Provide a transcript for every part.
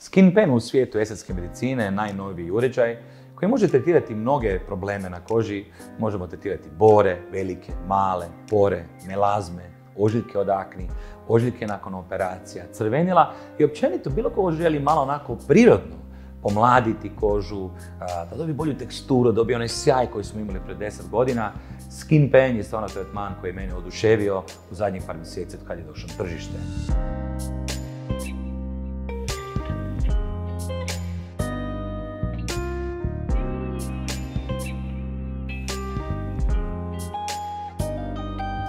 SkinPen u svijetu estetske medicine je najnoviji uređaj koji može tretirati mnoge probleme na koži. Možemo tretirati bore, velike, male, pore, melazme, ožiljke od akni, ožiljke nakon operacija, crvenila i općenito bilo ko želi malo onako prirodno pomladiti kožu, da dobije bolju teksturu, dobije onaj sjaj koji smo imali pred 10 godina. SkinPen je stvarno tretman koji je mene oduševio u zadnjih par mjeseci od kad je došao na tržište.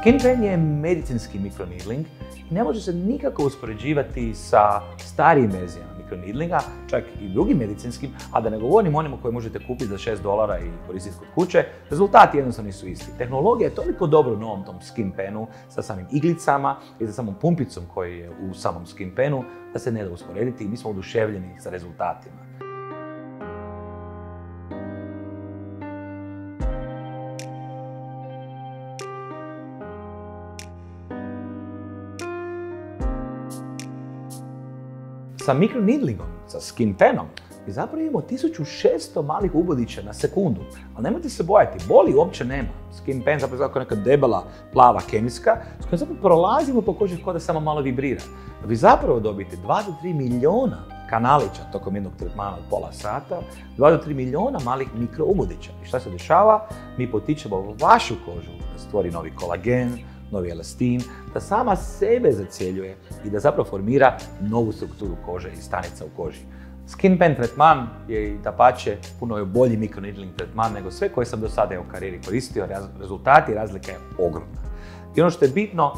SkinPen je medicinski mikroneedling i ne može se nikako uspoređivati sa starijim verzijama mikroneedlinga, čak i drugim medicinskim, a da ne govorim onima koje možete kupiti za $6 i koristiti kod kuće. Rezultati jednostavno nisu isti. Tehnologija je toliko dobro u novom tom SkinPenu sa samim iglicama i sa samom pumpicom koji je u samom SkinPenu da se ne da usporediti i mi smo oduševljeni sa rezultatima. Sa mikroneedlingom, sa SkinPenom, mi zapravo imamo 1600 malih ubodića na sekundu. Ali nemojte se bojati, boli uopće nema. SkinPen zapravo je neka debela, plava kemijska s kojom zapravo prolazimo po koži kao da samo malo vibrira. Da vi zapravo dobijete 2 do 3 milijuna kanalića tokom jednog tretmana od pola sata, 2 do 3 milijuna malih mikroubodića. I šta se dešava? Mi potičemo vašu kožu da stvori novi kolagen, novi elastin, da sama sebe zacjeljuje i da zapravo formira novu strukturu kože i stanica u koži. SkinPen tretman je dapače puno bolji mikroneedling tretman nego sve koje sam do sada u karijeri koristio. Rezultati i razlika je ogromna. I ono što je bitno,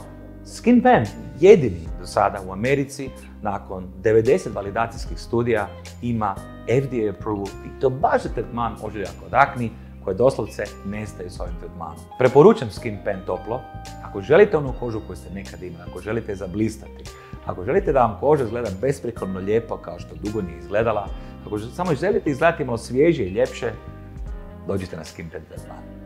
SkinPen jedini do sada u Americi nakon 90 validacijskih studija ima FDA approval i to baš je tretman ožiljaka od akni koje doslovce nestaju s ovim tretmanom. Preporučam SkinPen toplo. Ako želite onu kožu koju ste nekad imali, ako želite zablistati, ako želite da vam koža izgleda besprijekorno lijepo kao što dugo nije izgledala, ako samo želite izgledati malo svježije i ljepše, dođite na SkinPen tretman.